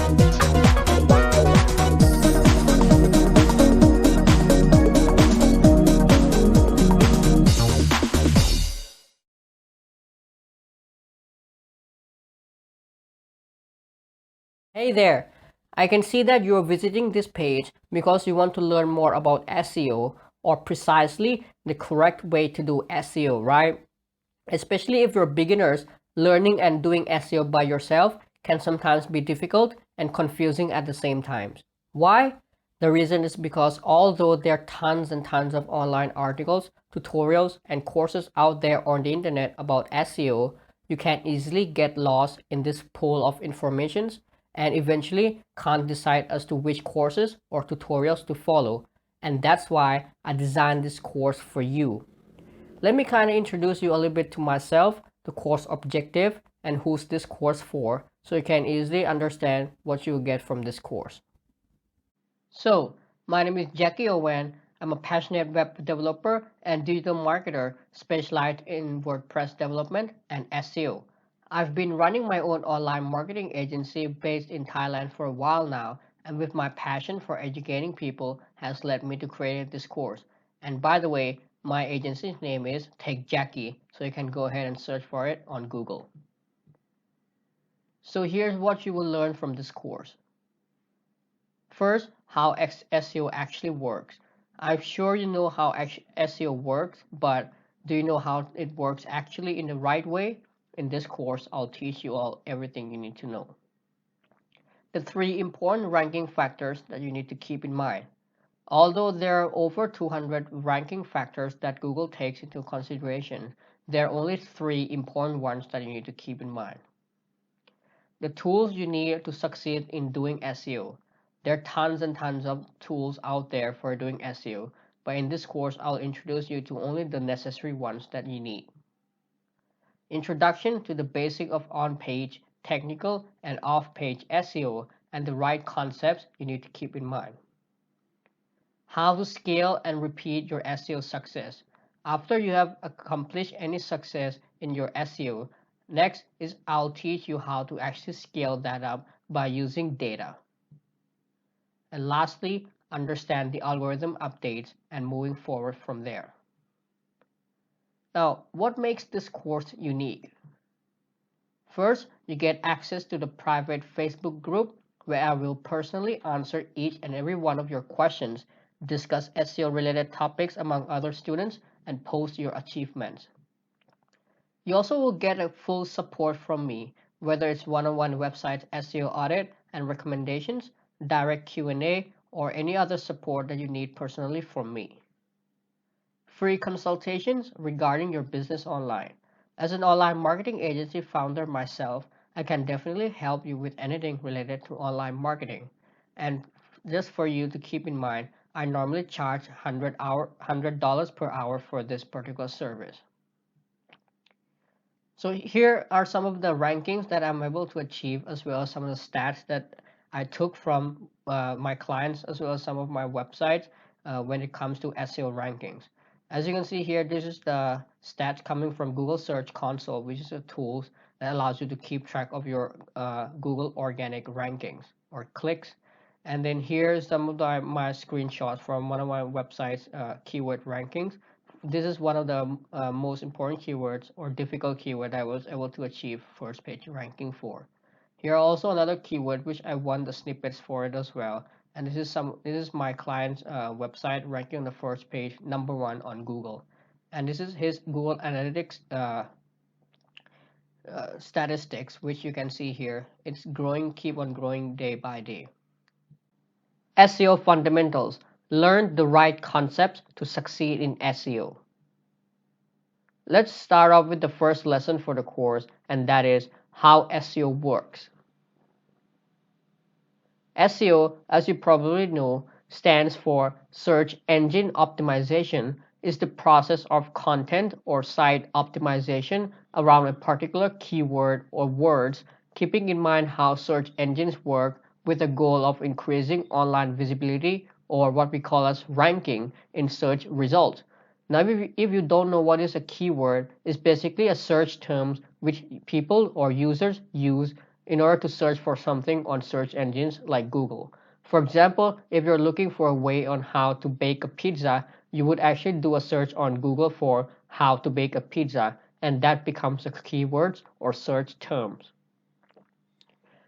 Hey there! I can see that you're visiting this page because you want to learn more about SEO or precisely the correct way to do SEO, right? Especially if you're beginners, learning and doing SEO by yourself can sometimes be difficult and confusing at the same time. Why? The reason is because although there are tons and tons of online articles, tutorials, and courses out there on the internet about SEO, you can easily get lost in this pool of informations and eventually can't decide as to which courses or tutorials to follow. And that's why I designed this course for you. Let me kind of introduce you a little bit to myself, the course objective, and who's this course for, so you can easily understand what you will get from this course. So, my name is Jackie Owen. I'm a passionate web developer and digital marketer specialized in WordPress development and SEO. I've been running my own online marketing agency based in Thailand for a while now, and with my passion for educating people has led me to create this course. And by the way, my agency's name is Take Jackie, so you can go ahead and search for it on Google. So here's what you will learn from this course. First, how SEO actually works. I'm sure you know how SEO works, but do you know how it works actually in the right way? In this course, I'll teach you all everything you need to know. The three important ranking factors that you need to keep in mind. Although there are over 200 ranking factors that Google takes into consideration, there are only three important ones that you need to keep in mind. The tools you need to succeed in doing SEO. There are tons and tons of tools out there for doing SEO, but in this course, I'll introduce you to only the necessary ones that you need. Introduction to the basic of on-page, technical, and off-page SEO and the right concepts you need to keep in mind. How to scale and repeat your SEO success. After you have accomplished any success in your SEO, next is I'll teach you how to actually scale that up by using data. And lastly, understand the algorithm updates and moving forward from there. Now, what makes this course unique? First, you get access to the private Facebook group where I will personally answer each and every one of your questions, discuss SEO related topics among other students, and post your achievements. You also will get a full support from me, whether it's one-on-one website SEO audit and recommendations, direct Q&A, or any other support that you need personally from me. Free consultations regarding your business online. As an online marketing agency founder myself, I can definitely help you with anything related to online marketing. And just for you to keep in mind, I normally charge $100 per hour for this particular service. So here are some of the rankings that I'm able to achieve, as well as some of the stats that I took from my clients, as well as some of my websites when it comes to SEO rankings. As you can see here, this is the stats coming from Google Search Console, which is a tool that allows you to keep track of your Google organic rankings or clicks. And then here's some of my screenshots from one of my websites keyword rankings. This is one of the most important keywords or difficult keyword I was able to achieve first page ranking for. Here are also another keyword which I won the snippets for it as well. And this is my client's website ranking on the first page, #1 on Google. And this is his Google Analytics statistics, which you can see here. It's growing, keep on growing day by day. SEO fundamentals. Learn the right concepts to succeed in SEO. Let's start off with the first lesson for the course, and that is how SEO works. SEO, as you probably know, stands for Search Engine Optimization, is the process of content or site optimization around a particular keyword or words, keeping in mind how search engines work with the goal of increasing online visibility or what we call as ranking in search results. Now, if you don't know what is a keyword, it's basically a search term which people or users use in order to search for something on search engines like Google. For example, if you're looking for a way on how to bake a pizza, you would actually do a search on Google for how to bake a pizza, and that becomes a keyword or search terms.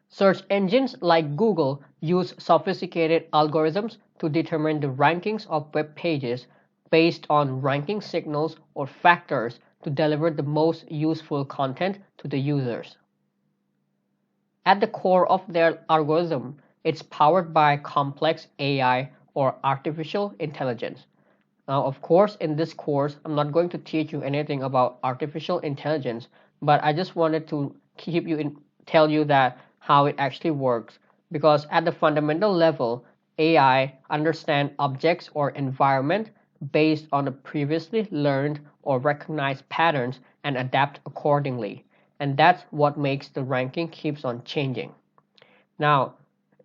Search engines like Google use sophisticated algorithms to determine the rankings of web pages based on ranking signals or factors to deliver the most useful content to the users. At the core of their algorithm, it's powered by complex AI or artificial intelligence. Now, of course, in this course, I'm not going to teach you anything about artificial intelligence, but I just wanted to tell you that how it actually works. Because at the fundamental level, AI understand objects or environment based on the previously learned or recognized patterns and adapt accordingly. And that's what makes the ranking keeps on changing. Now,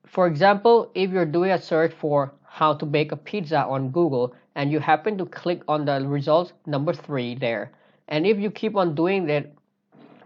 for example, if you're doing a search for how to bake a pizza on Google and you happen to click on the results number 3 there, and if you keep on doing that,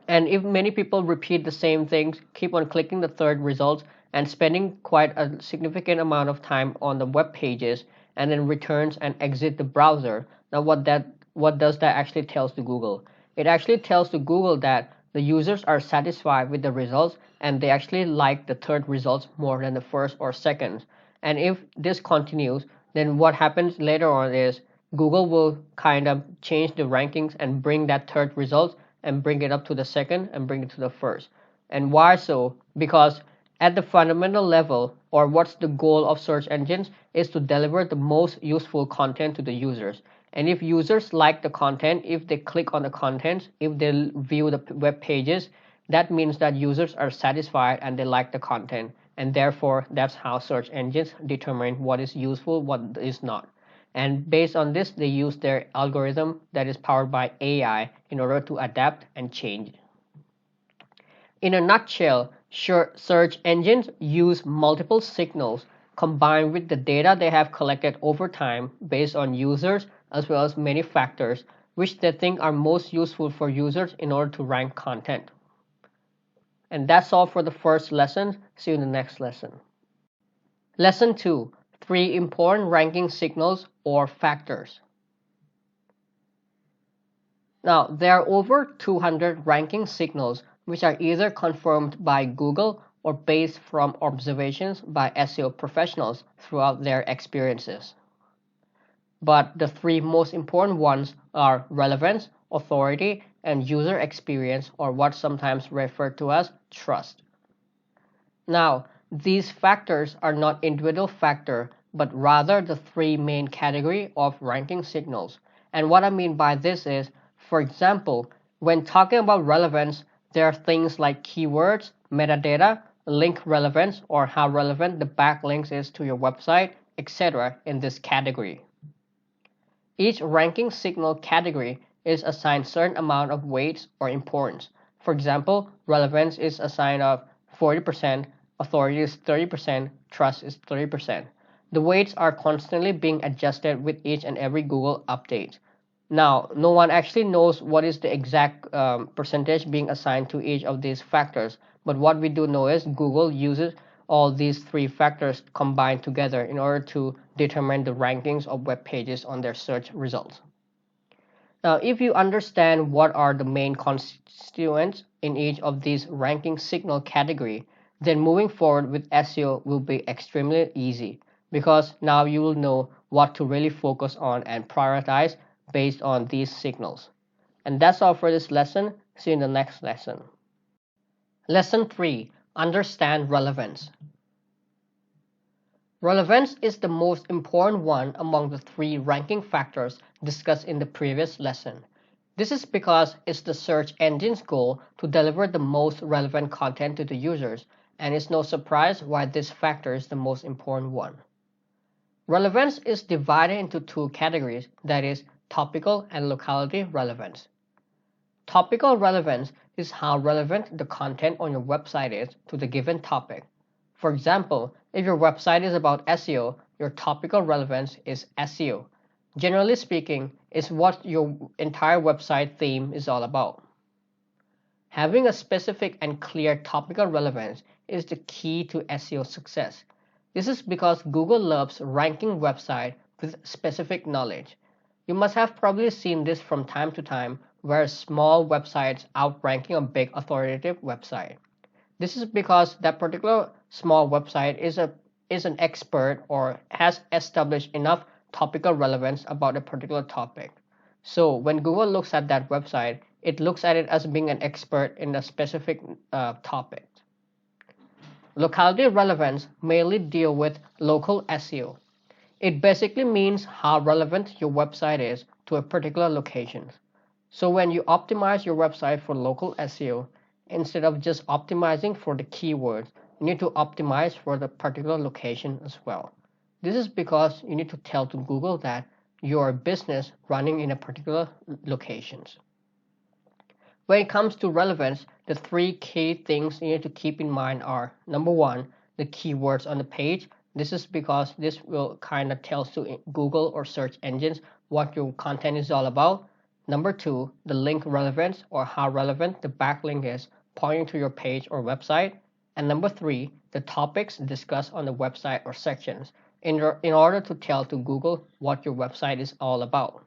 and if many people repeat the same things, keep on clicking the third results and spending quite a significant amount of time on the web pages and then returns and exit the browser, now what does that actually tells to Google? It actually tells to Google that the users are satisfied with the results and they actually like the third results more than the first or second. And if this continues, then what happens later on is Google will kind of change the rankings and bring that third result and bring it up to the second and bring it to the first. And why so? Because at the fundamental level, or what's the goal of search engines, is to deliver the most useful content to the users. And if users like the content, if they click on the content, if they view the web pages, that means that users are satisfied and they like the content. And therefore, that's how search engines determine what is useful, what is not. And based on this, they use their algorithm that is powered by AI in order to adapt and change. In a nutshell, search engines use multiple signals combined with the data they have collected over time based on users as well as many factors which they think are most useful for users in order to rank content. And that's all for the first lesson. See you in the next lesson. Lesson 2. 3 important ranking signals or factors. Now, there are over 200 ranking signals which are either confirmed by Google or based from observations by SEO professionals throughout their experiences. But the 3 most important ones are relevance, authority, and user experience, or what's sometimes referred to as trust. Now, these factors are not individual factors, but rather the 3 main categories of ranking signals. And what I mean by this is, for example, when talking about relevance, there are things like keywords, metadata, link relevance, or how relevant the backlinks is to your website, etc. in this category. Each ranking signal category is assigned certain amount of weights or importance. For example, relevance is assigned of 40%, authority is 30%, trust is 30%. The weights are constantly being adjusted with each and every Google update. Now, no one actually knows what is the exact percentage being assigned to each of these factors, but what we do know is Google uses all these 3 factors combined together in order to determine the rankings of web pages on their search results. Now, if you understand what are the main constituents in each of these ranking signal category, then moving forward with SEO will be extremely easy because now you will know what to really focus on and prioritize based on these signals. And that's all for this lesson. See you in the next lesson. Lesson 3. Understand relevance. Relevance is the most important one among the 3 ranking factors discussed in the previous lesson. This is because it's the search engine's goal to deliver the most relevant content to the users, and it's no surprise why this factor is the most important one. Relevance is divided into 2 categories, that is, topical and locality relevance. Topical relevance is how relevant the content on your website is to the given topic. For example, if your website is about SEO, your topical relevance is SEO. Generally speaking, it's what your entire website theme is all about. Having a specific and clear topical relevance is the key to SEO success. This is because Google loves ranking websites with specific knowledge. You must have probably seen this from time to time where small websites outranking a big authoritative website. This is because that particular small website is an expert or has established enough topical relevance about a particular topic. So when Google looks at that website, it looks at it as being an expert in a specific topic. Locality relevance mainly deal with local SEO. It basically means how relevant your website is to a particular location. So when you optimize your website for local SEO, instead of just optimizing for the keywords, you need to optimize for the particular location as well. This is because you need to tell to Google that your business running in a particular locations. When it comes to relevance, the three key things you need to keep in mind are: number one, the keywords on the page. This is because this will kind of tell to Google or search engines what your content is all about. Number two, the link relevance, or how relevant the backlink is pointing to your page or website. And number three, the topics discussed on the website or sections in order to tell to Google what your website is all about.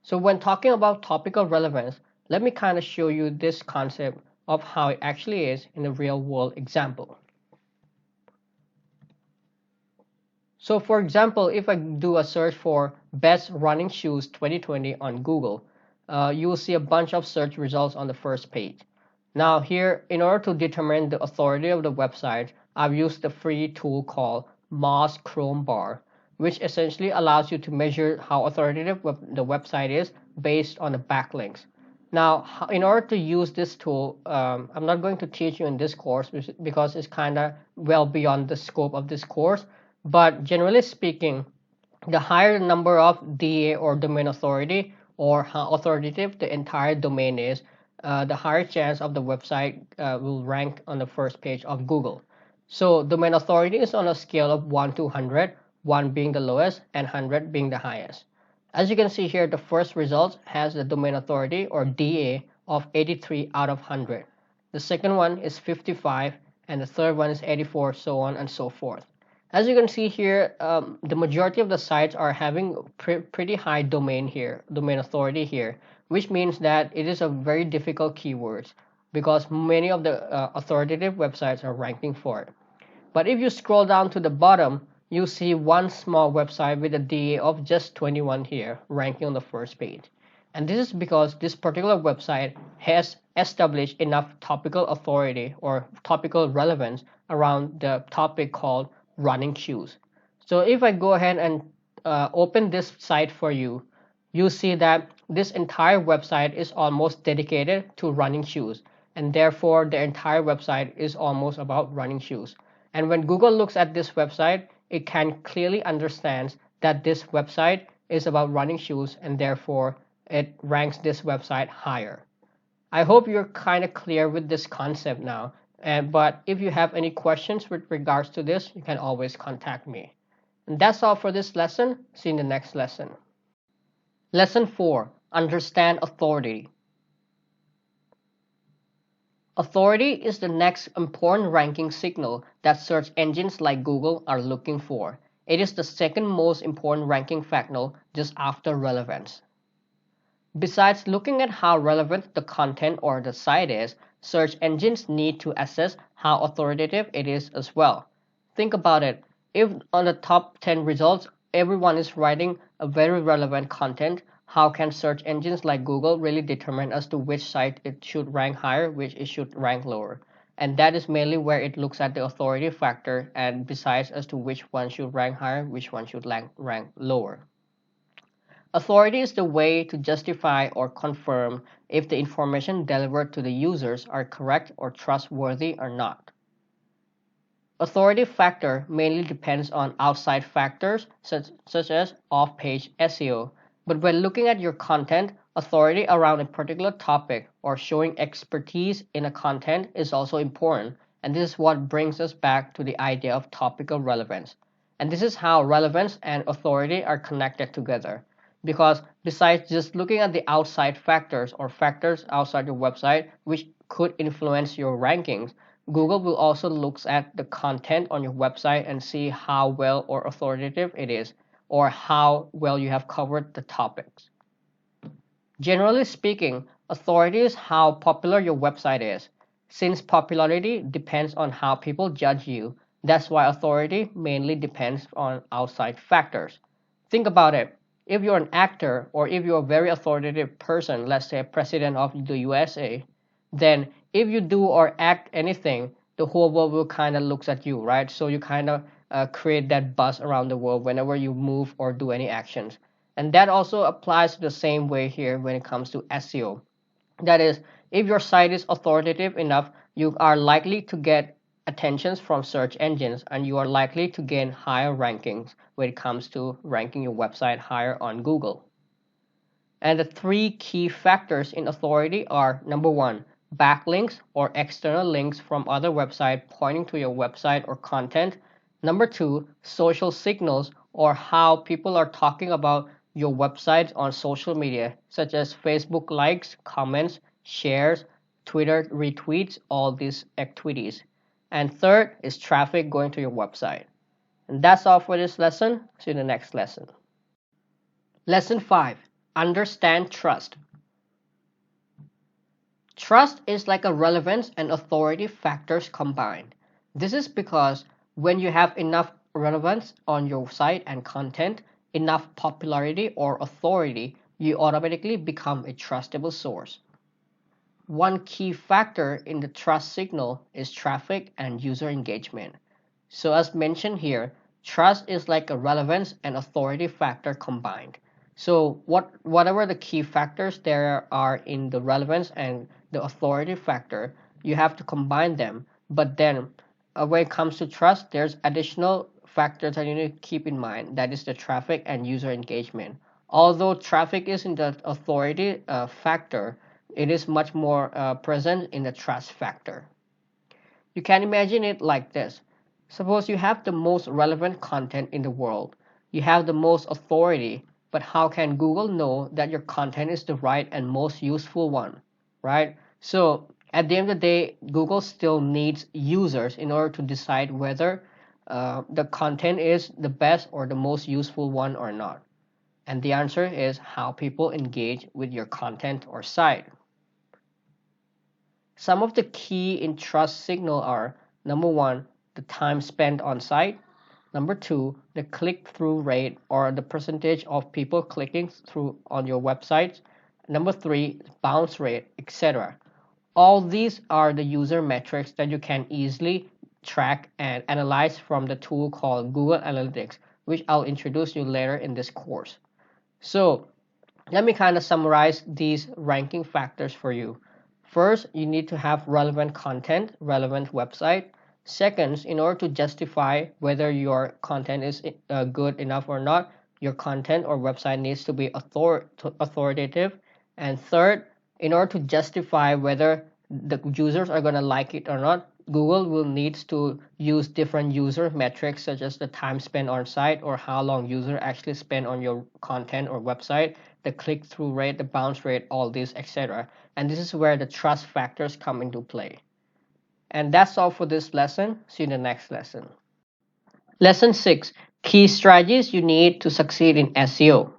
So when talking about topical relevance, let me kind of show you this concept of how it actually is in a real world example. So for example, if I do a search for best running shoes 2020 on Google, you will see a bunch of search results on the first page. Now here, in order to determine the authority of the website, I've used the free tool called Moz Chrome Bar, which essentially allows you to measure how authoritative the website is based on the backlinks. Now, in order to use this tool, I'm not going to teach you in this course because it's kind of well beyond the scope of this course. But generally speaking, the higher the number of DA or domain authority, or how authoritative the entire domain is, the higher chance of the website will rank on the first page of Google. So domain authority is on a scale of 1 to 100, 1 being the lowest and 100 being the highest. As you can see here, the first result has the domain authority or DA of 83 out of 100. The second one is 55 and the third one is 84, so on and so forth. As you can see here, the majority of the sites are having pretty high domain authority here, which means that it is a very difficult keywords because many of the authoritative websites are ranking for it. But if you scroll down to the bottom, you see one small website with a DA of just 21 here, ranking on the first page. And this is because this particular website has established enough topical authority or topical relevance around the topic called running shoes. So if I go ahead and open this site for you, you see that this entire website is almost dedicated to running shoes, and therefore the entire website is almost about running shoes. And when Google looks at this website, it can clearly understand that this website is about running shoes, and therefore it ranks this website higher. I hope you're kind of clear with this concept now. But if you have any questions with regards to this, you can always contact me. And that's all for this lesson. See you in the next lesson. Lesson 4. Understand authority. Authority is the next important ranking signal that search engines like Google are looking for. It is the second most important ranking factor just after relevance. Besides looking at how relevant the content or the site is, search engines need to assess how authoritative it is as well. Think about it. If on the top 10 results, everyone is writing a very relevant content, how can search engines like Google really determine as to which site it should rank higher, which it should rank lower? And that is mainly where it looks at the authority factor and decides as to which one should rank higher, which one should rank lower. Authority is the way to justify or confirm if the information delivered to the users are correct or trustworthy or not. Authority factor mainly depends on outside factors such as off-page SEO. But when looking at your content, authority around a particular topic or showing expertise in a content is also important. And this is what brings us back to the idea of topical relevance. And this is how relevance and authority are connected together. Because besides just looking at the outside factors or factors outside your website, which could influence your rankings, Google will also look at the content on your website and see how well or authoritative it is, or how well you have covered the topics. Generally speaking, authority is how popular your website is. Since popularity depends on how people judge you, that's why authority mainly depends on outside factors. Think about it. If you're an actor or if you're a very authoritative person, let's say president of the USA, then if you do or act anything, the whole world will kind of looks at you, right? So you kind of create that buzz around the world whenever you move or do any actions. And that also applies the same way here when it comes to SEO. That is, if your site is authoritative enough, you are likely to get attentions from search engines and you are likely to gain higher rankings when it comes to ranking your website higher on Google. And the three key factors in authority are number one, backlinks or external links from other websites pointing to your website or content. Number two, social signals or how people are talking about your website on social media, such as Facebook likes, comments, shares, Twitter retweets, all these activities. And third is traffic going to your website. And that's all for this lesson. See you in the next lesson. Lesson 5. Understand trust. Trust is like a relevance and authority factors combined. This is because when you have enough relevance on your site and content, enough popularity or authority, you automatically become a trustable source. One key factor in the trust signal is traffic and user engagement. So as mentioned here, trust is like a relevance and authority factor combined. So whatever the key factors there are in the relevance and the authority factor, you have to combine them. But then when it comes to trust, there's additional factors that you need to keep in mind. That is the traffic and user engagement. Although traffic is in the authority factor, it is much more present in the trust factor. You can imagine it like this. Suppose you have the most relevant content in the world. You have the most authority, but how can Google know that your content is the right and most useful one, right? So at the end of the day, Google still needs users in order to decide whether the content is the best or the most useful one or not. And the answer is how people engage with your content or site. Some of the key in trust signal are number one, the time spent on site. Number two, the click-through rate or the percentage of people clicking through on your website. Number three, bounce rate, etc. All these are the user metrics that you can easily track and analyze from the tool called Google Analytics, which I'll introduce you later in this course. So let me kind of summarize these ranking factors for you. First, you need to have relevant content, relevant website. Second, in order to justify whether your content is good enough or not, your content or website needs to be authoritative. And third, in order to justify whether the users are going to like it or not, Google will need to use different user metrics such as the time spent on site or how long user actually spend on your content or website, the click-through rate, the bounce rate, all these, etc. And this is where the trust factors come into play. And that's all for this lesson. See you in the next lesson. Lesson 6. Key strategies you need to succeed in SEO.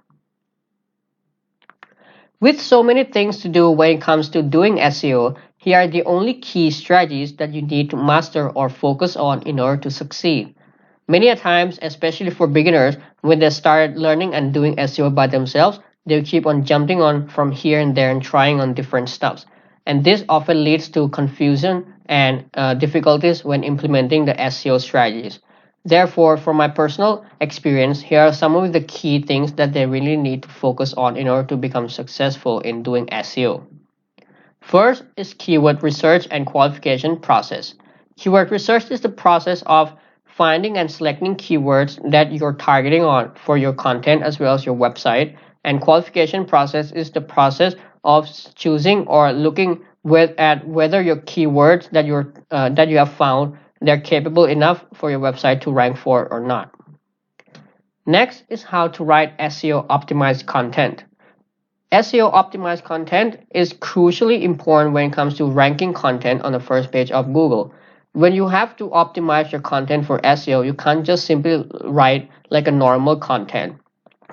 With so many things to do when it comes to doing SEO, here are the only key strategies that you need to master or focus on in order to succeed. Many a times, especially for beginners, when they start learning and doing SEO by themselves, they'll keep on jumping on from here and there and trying on different stuffs. And this often leads to confusion and difficulties when implementing the SEO strategies. Therefore, from my personal experience, here are some of the key things that they really need to focus on in order to become successful in doing SEO. First is keyword research and qualification process. Keyword research is the process of finding and selecting keywords that you're targeting on for your content as well as your website. And qualification process is the process of choosing or looking at whether your keywords that you have found they're capable enough for your website to rank for or not. Next is how to write SEO optimized content. SEO optimized content is crucially important when it comes to ranking content on the first page of Google. When you have to optimize your content for SEO, you can't just simply write like a normal content.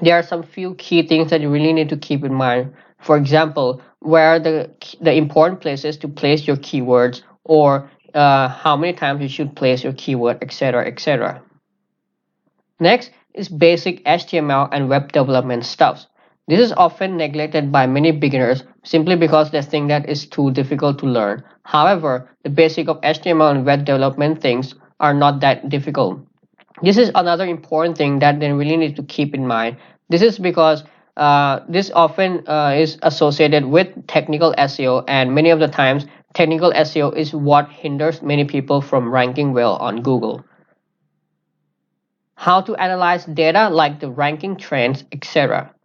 There are some few key things that you really need to keep in mind. For example, where are the important places to place your keywords, or how many times you should place your keyword, etc., etc. Next is basic HTML and web development stuff. This is often neglected by many beginners simply because they think that it's too difficult to learn. However, the basic of HTML and web development things are not that difficult. This is another important thing that they really need to keep in mind. This is because this often is associated with technical SEO, and many of the times technical SEO is what hinders many people from ranking well on Google. How to analyze data like the ranking trends, etc.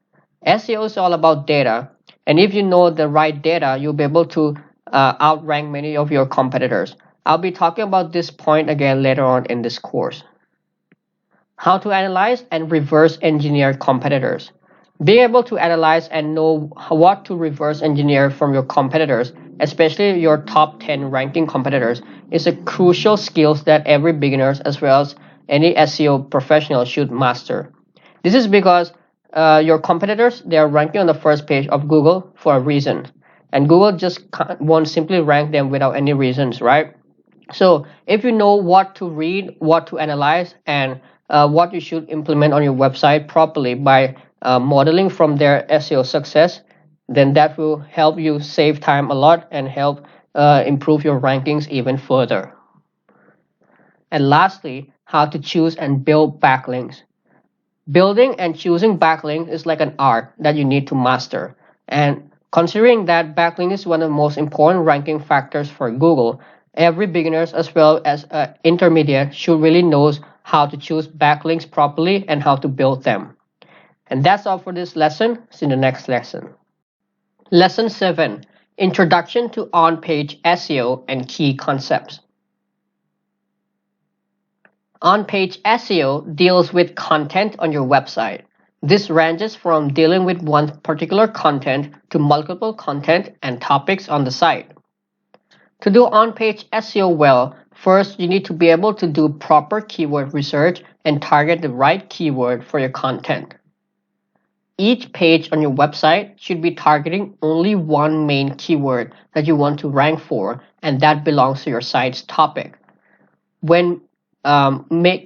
SEO is all about data, and if you know the right data, you'll be able to outrank many of your competitors. I'll be talking about this point again later on in this course. How to analyze and reverse engineer competitors. Being able to analyze and know what to reverse engineer from your competitors, especially your top 10 ranking competitors, is a crucial skill that every beginner as well as any SEO professional should master. This is because your competitors, they are ranking on the first page of Google for a reason, and Google just won't simply rank them without any reasons, right? So if you know what to read, what to analyze, and what you should implement on your website properly by modeling from their SEO success, then that will help you save time a lot and help improve your rankings even further. And lastly, how to choose and build backlinks. Building and choosing backlinks is like an art that you need to master. And considering that backlink is one of the most important ranking factors for Google, every beginner as well as intermediate should really know how to choose backlinks properly and how to build them. And that's all for this lesson. See you in the next lesson. Lesson 7. Introduction to On-Page SEO and Key Concepts. On-Page SEO deals with content on your website. This ranges from dealing with one particular content to multiple content and topics on the site. To do on-page SEO well, first you need to be able to do proper keyword research and target the right keyword for your content. Each page on your website should be targeting only one main keyword that you want to rank for, and that belongs to your site's topic. When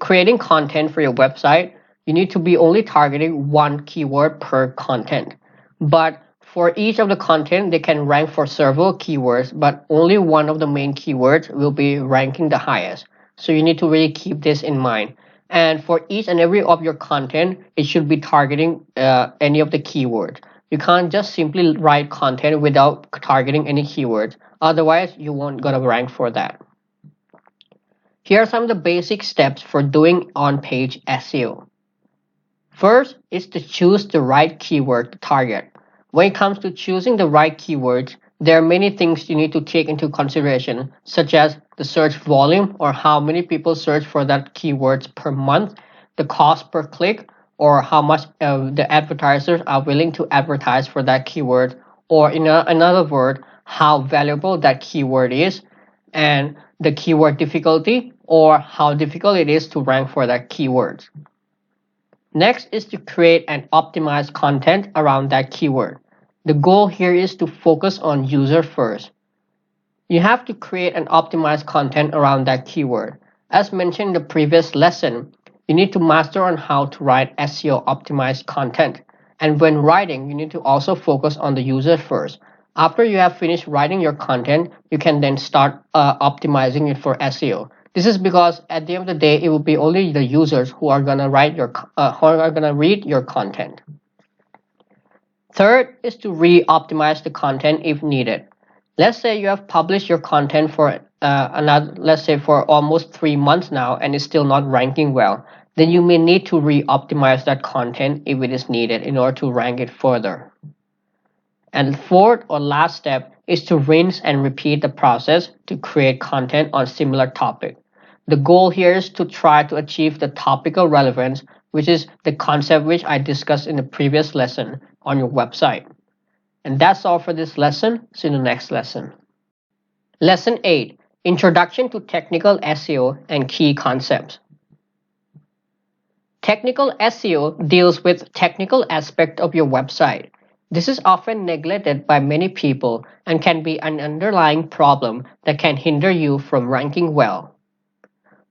creating content for your website, you need to be only targeting one keyword per content. But for each of the content, they can rank for several keywords, but only one of the main keywords will be ranking the highest. So you need to really keep this in mind. And for each and every of your content, it should be targeting any of the keywords. You can't just simply write content without targeting any keywords. Otherwise, you won't gonna rank for that. Here are some of the basic steps for doing on-page SEO. First is to choose the right keyword to target. When it comes to choosing the right keywords, there are many things you need to take into consideration, such as the search volume, or how many people search for that keywords per month, the cost per click, or how much the advertisers are willing to advertise for that keyword, or in another word, how valuable that keyword is, and the keyword difficulty, or how difficult it is to rank for that keyword. Next is to create and optimize content around that keyword. The goal here is to focus on user first. You have to create and optimize content around that keyword. As mentioned in the previous lesson, you need to master on how to write SEO optimized content. And when writing, you need to also focus on the user first. After you have finished writing your content, you can then start optimizing it for SEO. This is because at the end of the day, it will be only the users who are gonna read your content. Third is to re-optimize the content if needed. Let's say you have published your content for for almost 3 months now and it's still not ranking well. Then you may need to re-optimize that content if it is needed in order to rank it further. And the fourth or last step is to rinse and repeat the process to create content on similar topic. The goal here is to try to achieve the topical relevance, which is the concept which I discussed in the previous lesson on your website. And that's all for this lesson. See you in the next lesson. Lesson 8, Introduction to Technical SEO and Key Concepts. Technical SEO deals with technical aspect of your website. This is often neglected by many people and can be an underlying problem that can hinder you from ranking well.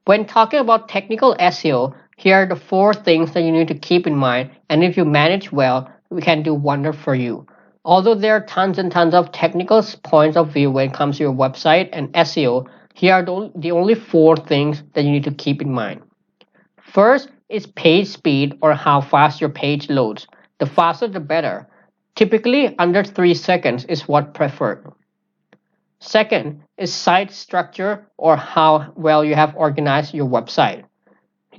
When talking about technical SEO, here are the 4 things that you need to keep in mind, and if you manage well, we can do wonder for you. Although there are tons and tons of technical points of view when it comes to your website and SEO, here are the only 4 things that you need to keep in mind. First is page speed, or how fast your page loads. The faster the better. Typically under 3 seconds is what preferred. Second is site structure, or how well you have organized your website.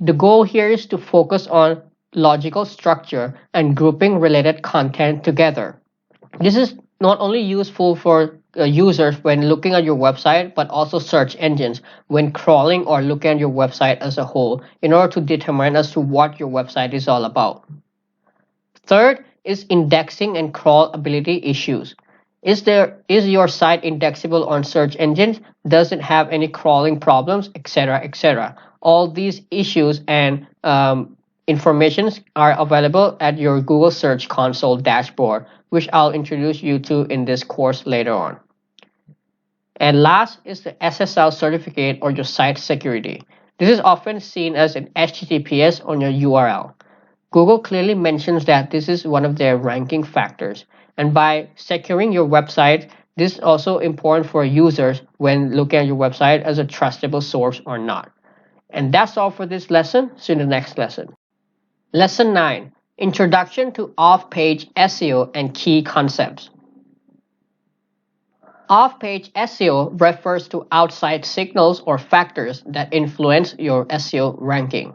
The goal here is to focus on logical structure and grouping related content together. This is not only useful for users when looking at your website, but also search engines when crawling or looking at your website as a whole in order to determine as to what your website is all about. Third is indexing and crawlability issues. Is your site indexable on search engines? Does it have any crawling problems, etc., etc.? All these issues and informations are available at your Google Search Console dashboard, which I'll introduce you to in this course later on. And last is the SSL certificate, or your site security. This is often seen as an HTTPS on your URL. Google clearly mentions that this is one of their ranking factors. And by securing your website, this is also important for users when looking at your website as a trustable source or not. And that's all for this lesson. See you in the next lesson. Lesson 9, Introduction to Off-Page SEO and Key Concepts. Off-page SEO refers to outside signals or factors that influence your SEO ranking.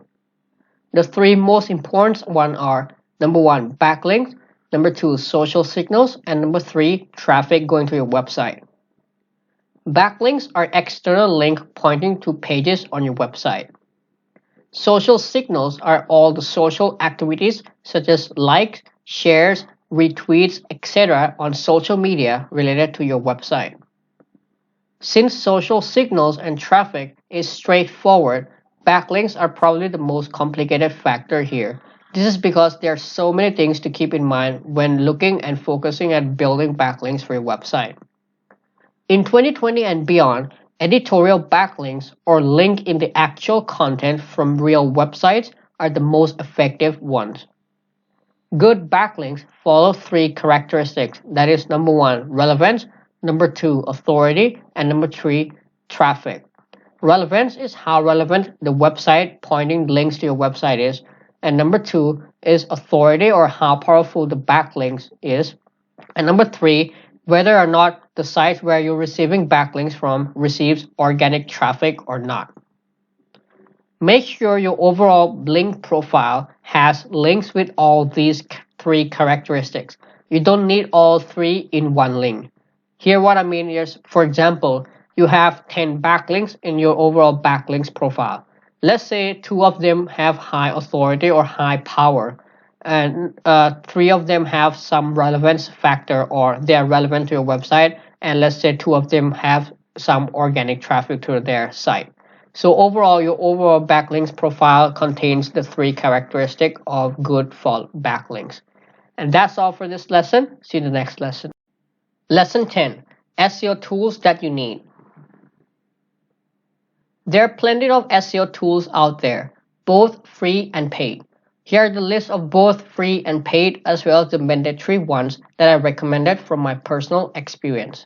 The 3 most important ones are number 1, backlinks, number 2, social signals, and number 3, traffic going to your website. Backlinks are external links pointing to pages on your website. Social signals are all the social activities such as likes, shares, retweets, etc. on social media related to your website. Since social signals and traffic is straightforward, backlinks are probably the most complicated factor here. This is because there are so many things to keep in mind when looking and focusing at building backlinks for your website. In 2020 and beyond, editorial backlinks, or link in the actual content from real websites, are the most effective ones. Good backlinks follow 3 characteristics, that is, number 1, relevance, number 2, authority, and number 3, traffic. Relevance is how relevant the website pointing links to your website is, and number 2 is authority, or how powerful the backlinks is, and number 3, whether or not the site where you're receiving backlinks from receives organic traffic or not. Make sure your overall link profile has links with all these 3 characteristics. You don't need all 3 in one link. Here what I mean is, for example, you have 10 backlinks in your overall backlinks profile. Let's say 2 of them have high authority or high power, and 3 of them have some relevance factor, or they are relevant to your website, and let's say 2 of them have some organic traffic to their site. So overall, your overall backlinks profile contains the 3 characteristics of good backlinks. And that's all for this lesson. See you in the next lesson. Lesson 10, SEO tools that you need. There are plenty of SEO tools out there, both free and paid. Here are the list of both free and paid, as well as the mandatory ones that I recommended from my personal experience.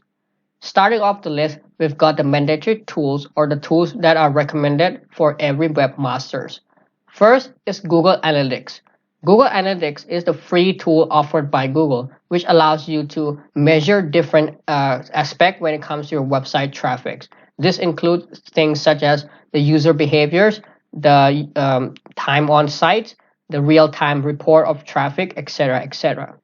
Starting off the list, we've got the mandatory tools, or the tools that are recommended for every webmasters. First is Google Analytics. Google Analytics is the free tool offered by Google, which allows you to measure different aspects when it comes to your website traffic. This includes things such as the user behaviors, the time on site, the real-time report of traffic, etc., etc.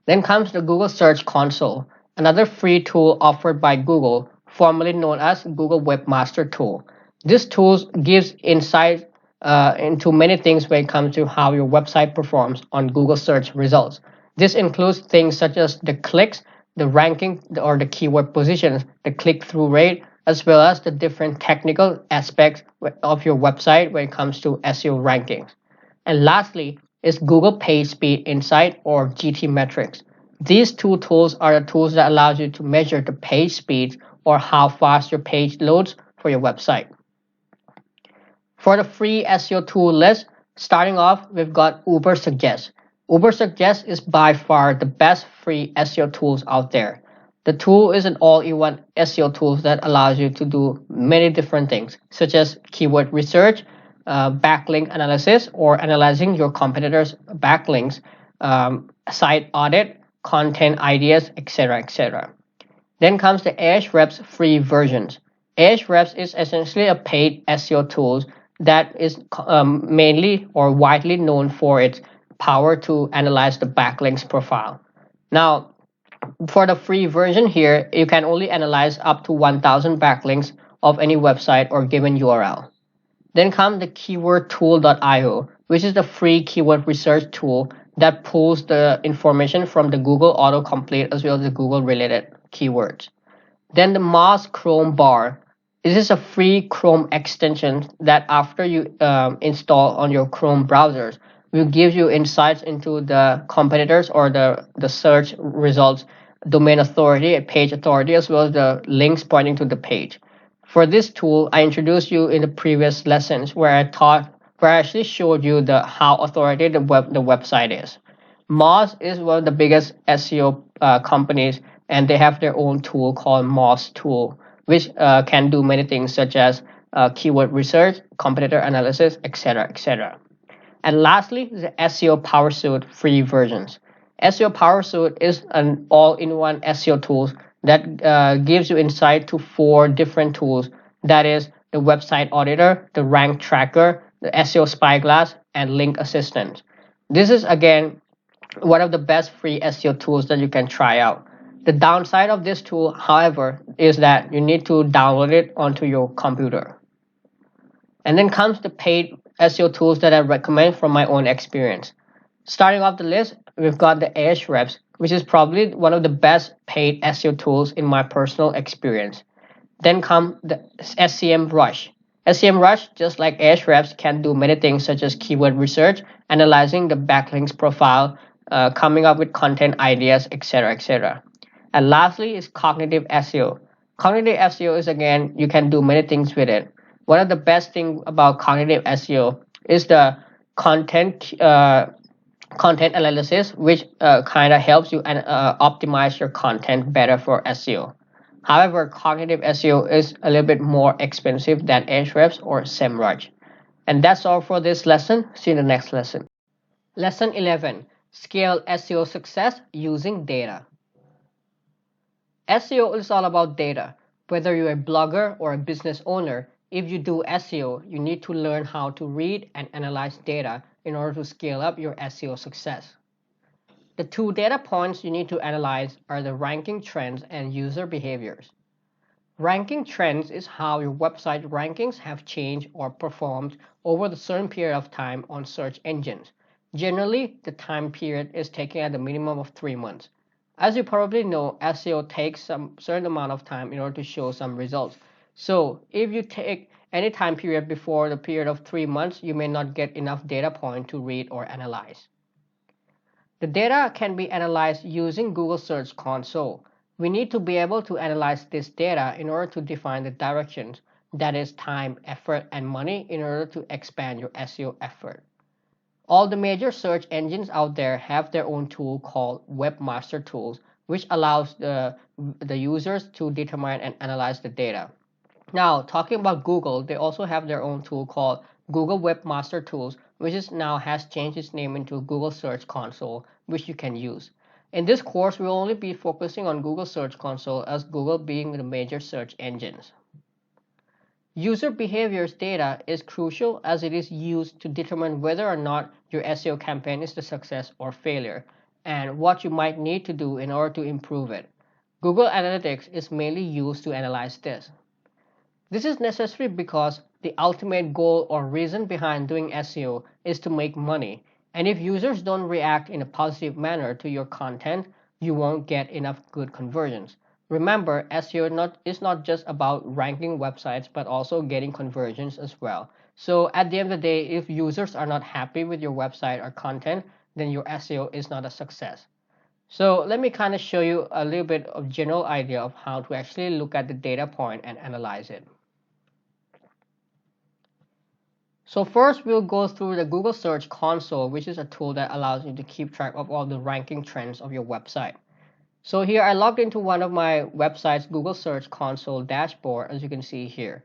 Then comes the Google Search Console, another free tool offered by Google, formerly known as Google Webmaster Tool. This tool gives insight into many things when it comes to how your website performs on Google search results. This includes things such as the clicks, the ranking or the keyword positions, the click-through rate, as well as the different technical aspects of your website when it comes to SEO rankings. And lastly is Google Page Speed Insight or GT metrics. These two tools are the tools that allows you to measure the page speed or how fast your page loads for your website. For the free SEO tool list, starting off, we've got Uber Suggest. Uber Suggest is by far the best free SEO tools out there. The tool is an all-in-one SEO tool that allows you to do many different things, such as keyword research, backlink analysis, or analyzing your competitors' backlinks, site audit, content ideas, etc., etc. Then comes the Ahrefs free versions. Ahrefs is essentially a paid SEO tool that is mainly or widely known for its power to analyze the backlinks profile. Now, for the free version here, you can only analyze up to 1,000 backlinks of any website or given URL. Then comes the keywordtool.io, which is the free keyword research tool that pulls the information from the Google autocomplete as well as the Google related keywords. Then the Moz Chrome bar. This is a free Chrome extension that after you install on your Chrome browsers will give you insights into the competitors or the search results, domain authority, page authority, as well as the links pointing to the page. For this tool, I introduced you in the previous lessons where I actually showed you the how authoritative the website is. Moz is one of the biggest SEO companies, and they have their own tool called Moz Tool, which can do many things such as keyword research, competitor analysis, etc., etc. And lastly, the SEO PowerSuite free versions. SEO PowerSuite is an all-in-one SEO tool that gives you insight to 4 different tools. That is the website auditor, the rank tracker, the SEO spyglass, and link assistant. This is again one of the best free SEO tools that you can try out. The downside of this tool, however, is that you need to download it onto your computer. And then comes the paid SEO tools that I recommend from my own experience. Starting off the list, we've got the Ahrefs, which is probably one of the best paid SEO tools in my personal experience. Then come the SEMrush. SEMrush, just like Ahrefs, can do many things such as keyword research, analyzing the backlinks profile, coming up with content ideas, etc., etc. And lastly is cognitive SEO. Cognitive SEO is again, you can do many things with it. One of the best things about cognitive SEO is the content analysis, which kind of helps you optimize your content better for SEO. However, cognitive SEO is a little bit more expensive than Ahrefs or SEMrush. And that's all for this lesson. See you in the next lesson. Lesson 11. Scale SEO success using data. SEO is all about data. Whether you're a blogger or a business owner, if you do SEO, you need to learn how to read and analyze data in order to scale up your SEO success. The 2 data points you need to analyze are the ranking trends and user behaviors. Ranking trends is how your website rankings have changed or performed over the certain period of time on search engines. Generally, the time period is taken at a minimum of 3 months. As you probably know, SEO takes some certain amount of time in order to show some results. So if you take any time period before the period of 3 months, you may not get enough data point to read or analyze. The data can be analyzed using Google Search Console. We need to be able to analyze this data in order to define the directions, that is time, effort, and money in order to expand your SEO effort. All the major search engines out there have their own tool called Webmaster Tools, which allows the users to determine and analyze the data. Now, talking about Google, they also have their own tool called Google Webmaster Tools, which is now has changed its name into Google Search Console, which you can use. In this course, we'll only be focusing on Google Search Console as Google being the major search engines. User behaviors data is crucial as it is used to determine whether or not your SEO campaign is a success or failure, and what you might need to do in order to improve it. Google Analytics is mainly used to analyze this. This is necessary because the ultimate goal or reason behind doing SEO is to make money, and if users don't react in a positive manner to your content, you won't get enough good conversions. Remember, SEO is not just about ranking websites, but also getting conversions as well. So at the end of the day, if users are not happy with your website or content, then your SEO is not a success. So let me kind of show you a little bit of general idea of how to actually look at the data point and analyze it. So first we'll go through the Google Search Console, which is a tool that allows you to keep track of all the ranking trends of your website. So here I logged into one of my website's Google Search Console dashboard, as you can see here.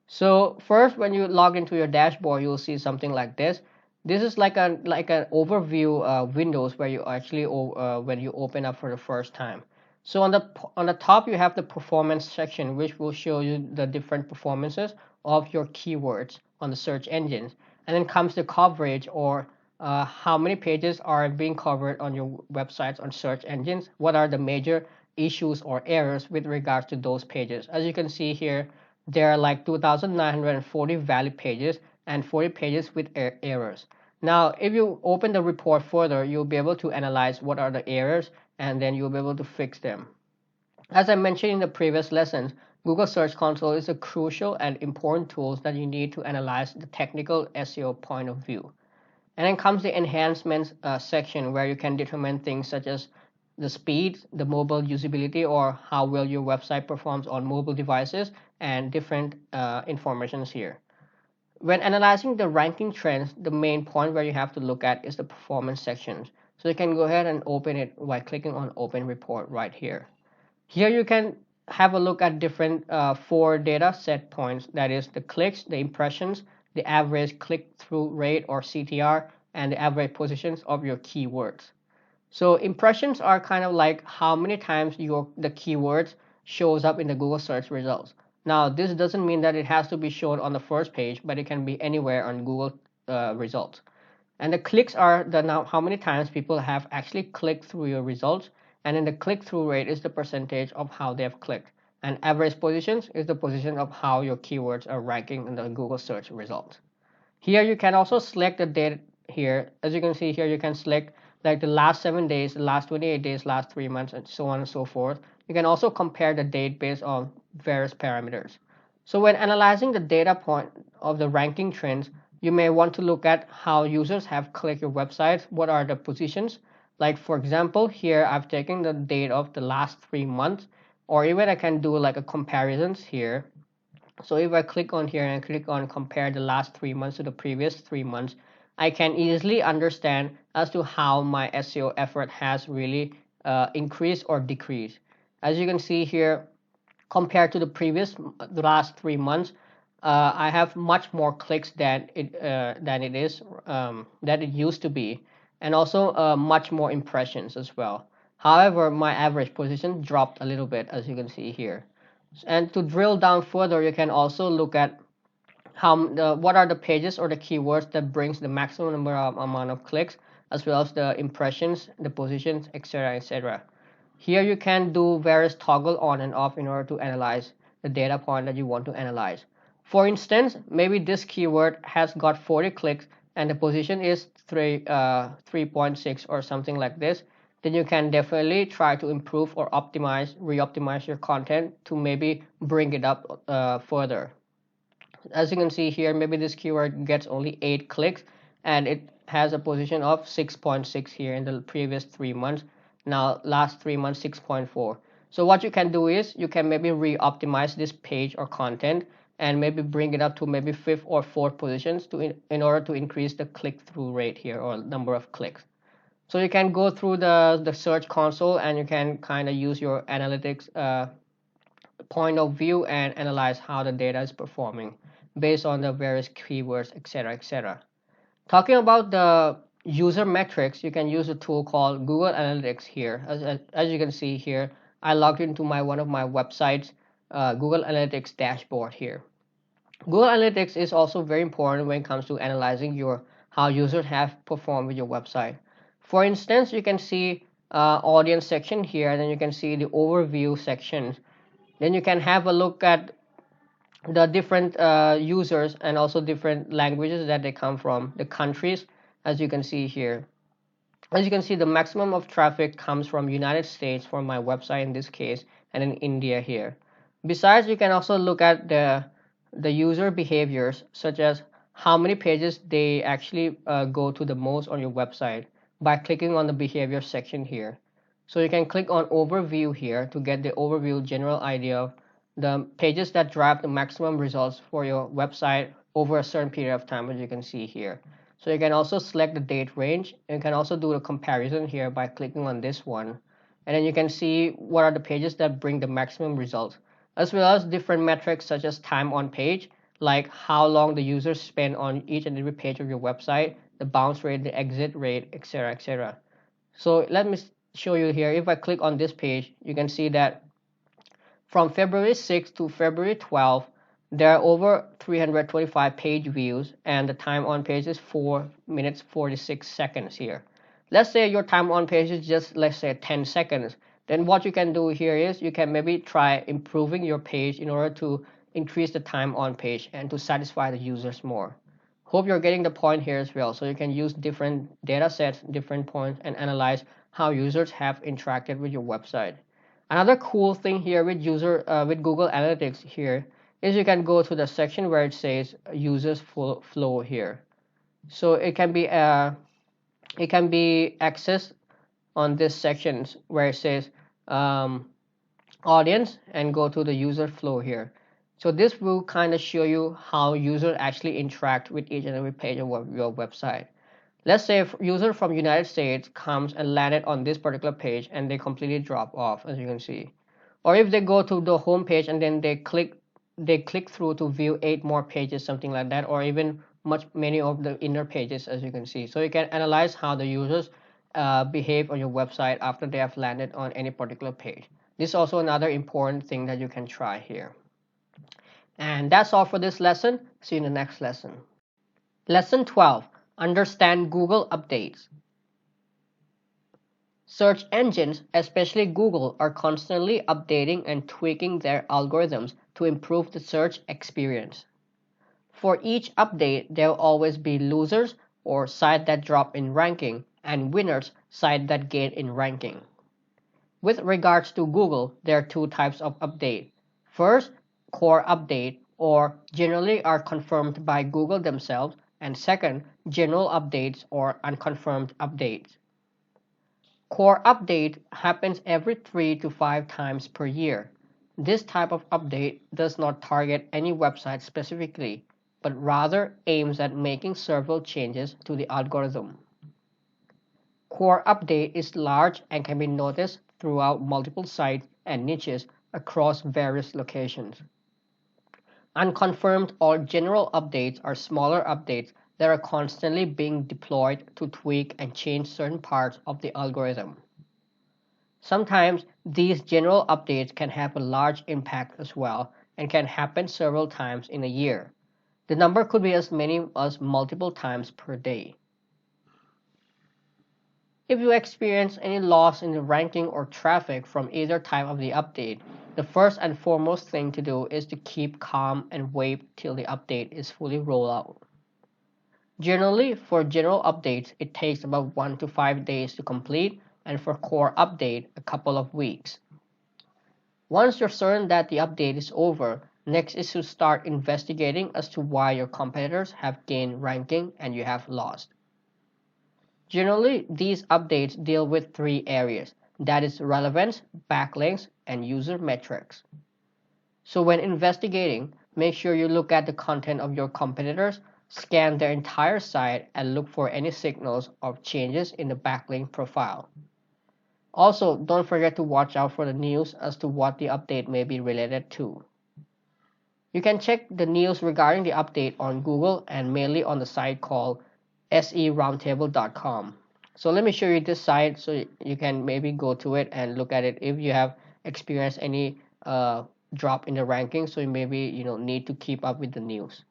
So first, when you log into your dashboard, you'll see something like this. This is like an overview windows where you actually when you open up for the first time. So on the top you have the performance section, which will show you the different performances of your keywords on the search engines, and then comes the coverage, or how many pages are being covered on your websites on search engines. What are the major issues or errors with regards to those pages? As you can see here, there are like 2,940 valid pages and 40 pages with errors. Now, if you open the report further, you'll be able to analyze what are the errors, and then you'll be able to fix them. As I mentioned in the previous lessons, Google Search Console is a crucial and important tool that you need to analyze the technical SEO point of view. And then comes the enhancements section, where you can determine things such as the speed, the mobile usability, or how well your website performs on mobile devices, and different informations here. When analyzing the ranking trends, the main point where you have to look at is the performance sections. So you can go ahead and open it by clicking on Open Report right here. Here you can have a look at different 4 data set points, that is the clicks, the impressions, the average click-through rate or CTR, and the average positions of your keywords. So impressions are kind of like how many times the keywords shows up in the Google search results. Now, this doesn't mean that it has to be shown on the first page, but it can be anywhere on Google results. And the clicks are how many times people have actually clicked through your results, and then the click-through rate is the percentage of how they have clicked. And average positions is the position of how your keywords are ranking in the Google search results. Here you can also select the date here. As you can see here, you can select like the last 7 days, the last 28 days, last 3 months, and so on and so forth. You can also compare the date based on various parameters. So when analyzing the data point of the ranking trends, you may want to look at how users have clicked your website. What are the positions? Like for example, here I've taken the date of the last 3 months, or even I can do like a comparisons here. So if I click on here and click on compare the last 3 months to the previous 3 months, I can easily understand as to how my SEO effort has really increased or decreased. As you can see here, compared to the last 3 months, I have much more clicks than it used to be, and also much more impressions as well. However, my average position dropped a little bit, as you can see here. And to drill down further, you can also look at what are the pages or the keywords that brings the maximum amount of clicks, as well as the impressions, the positions, etc., etc. Here you can do various toggle on and off in order to analyze the data point that you want to analyze. For instance, maybe this keyword has got 40 clicks and the position is 3.6 or something like this. Then you can definitely try to improve or re-optimize your content to maybe bring it up further. As you can see here, maybe this keyword gets only 8 clicks and it has a position of 6.6 here in the previous 3 months. Now last 3 months 6.4. So what you can do is you can maybe re-optimize this page or content and maybe bring it up to maybe 5th or 4th positions in order to increase the click-through rate here, or number of clicks. So you can go through the search console and you can kind of use your analytics point of view and analyze how the data is performing based on the various keywords, etc., etc. Talking about the user metrics, you can use a tool called Google Analytics here. As you can see here, I logged into one of my websites, Google Analytics dashboard here. Google Analytics is also very important when it comes to analyzing how users have performed with your website. For instance, you can see audience section here, and then you can see the overview section. Then you can have a look at the different users and also different languages that they come from, the countries, as you can see here. As you can see, the maximum of traffic comes from United States for my website in this case, and in India here. Besides, you can also look at the user behaviors, such as how many pages they actually go to the most on your website by clicking on the behavior section here. So you can click on overview here to get the overview general idea of the pages that drive the maximum results for your website over a certain period of time, as you can see here. So you can also select the date range, and you can also do a comparison here by clicking on this one. And then you can see what are the pages that bring the maximum results, as well as different metrics such as time on page, like how long the users spend on each and every page of your website, the bounce rate, the exit rate, etc., etc. So let me show you here. If I click on this page, you can see that from February 6th to February 12th, there are over 325 page views, and the time on page is 4 minutes 46 seconds here. Let's say your time on page is just, let's say, 10 seconds. Then what you can do here is you can maybe try improving your page in order to increase the time on page and to satisfy the users more. Hope you're getting the point here as well. So you can use different data sets, different points, and analyze how users have interacted with your website. Another cool thing here with Google Analytics here is you can go to the section where it says users flow here. So it can be accessed on this sections where it says audience, and go to the user flow here. So this will kind of show you how users actually interact with each and every page of your website. Let's say if user from United States comes and landed on this particular page and they completely drop off, as you can see. Or if they go to the home page and then they click through to view 8 more pages, something like that, or even many of the inner pages, as you can see. So you can analyze how the users behave on your website after they have landed on any particular page. This is also another important thing that you can try here. And that's all for this lesson. See you in the next lesson. Lesson 12. Understand Google updates. Search engines, especially Google, are constantly updating and tweaking their algorithms to improve the search experience. For each update, there will always be losers, or sites that drop in ranking, and winners, sites that gain in ranking. With regards to Google, there are two types of update. First, core update, or generally are confirmed by Google themselves, and second, general updates or unconfirmed updates. Core update happens every 3 to 5 times per year. This type of update does not target any website specifically, but rather aims at making several changes to the algorithm. Core update is large and can be noticed throughout multiple sites and niches across various locations. Unconfirmed or general updates are smaller updates that are constantly being deployed to tweak and change certain parts of the algorithm. Sometimes these general updates can have a large impact as well and can happen several times in a year. The number could be as many as multiple times per day. If you experience any loss in the ranking or traffic from either type of the update, the first and foremost thing to do is to keep calm and wait till the update is fully rolled out. Generally, for general updates, it takes about 1 to 5 days to complete, and for core update, a couple of weeks. Once you're certain that the update is over, next is to start investigating as to why your competitors have gained ranking and you have lost. Generally, these updates deal with 3 areas, that is relevance, backlinks, and user metrics. So when investigating, make sure you look at the content of your competitors, scan their entire site, and look for any signals of changes in the backlink profile. Also, don't forget to watch out for the news as to what the update may be related to. You can check the news regarding the update on Google and mainly on the site called seroundtable.com. So let me show you this site so you can maybe go to it and look at it if you have experienced any drop in the ranking, so you maybe need to keep up with the news.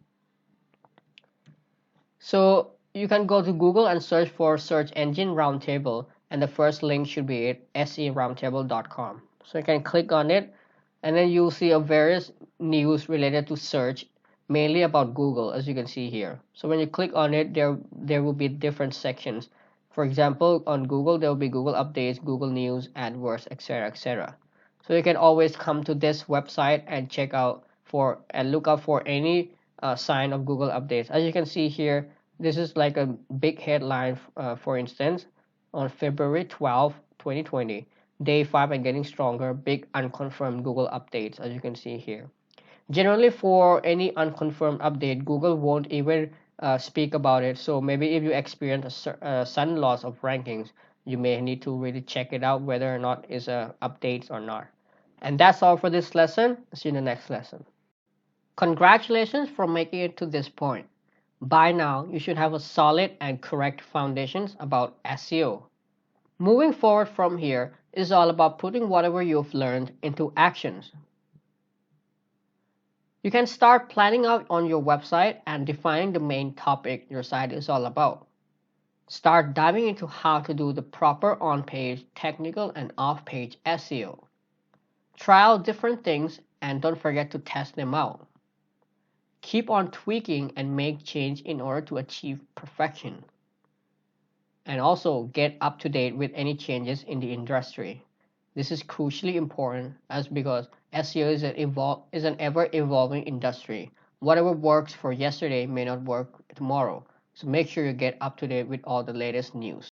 So you can go to Google and search for search engine roundtable, and the first link should be at seroundtable.com. So you can click on it, and then you'll see a various news related to search, mainly about Google, as you can see here. So when you click on it, there will be different sections. For example, on Google, there will be Google Updates, Google News, AdWords, etc., etc. So you can always come to this website and check out for and look out for any sign of Google Updates. As you can see here, this is like a big headline, for instance, on February 12, 2020, day 5 and getting stronger, big unconfirmed Google Updates, as you can see here. Generally, for any unconfirmed update, Google won't even speak about it. So maybe if you experience a sudden loss of rankings, you may need to really check it out whether or not it's updates or not. And that's all for this lesson. See you in the next lesson. Congratulations for making it to this point. By now, you should have a solid and correct foundations about SEO. Moving forward from here is all about putting whatever you've learned into actions. You can start planning out on your website and defining the main topic your site is all about. Start diving into how to do the proper on-page, technical, and off-page SEO. Try out different things and don't forget to test them out. Keep on tweaking and make change in order to achieve perfection. And also get up to date with any changes in the industry. This is crucially important as because SEO is an ever-evolving industry. Whatever works for yesterday may not work tomorrow. So make sure you get up to date with all the latest news.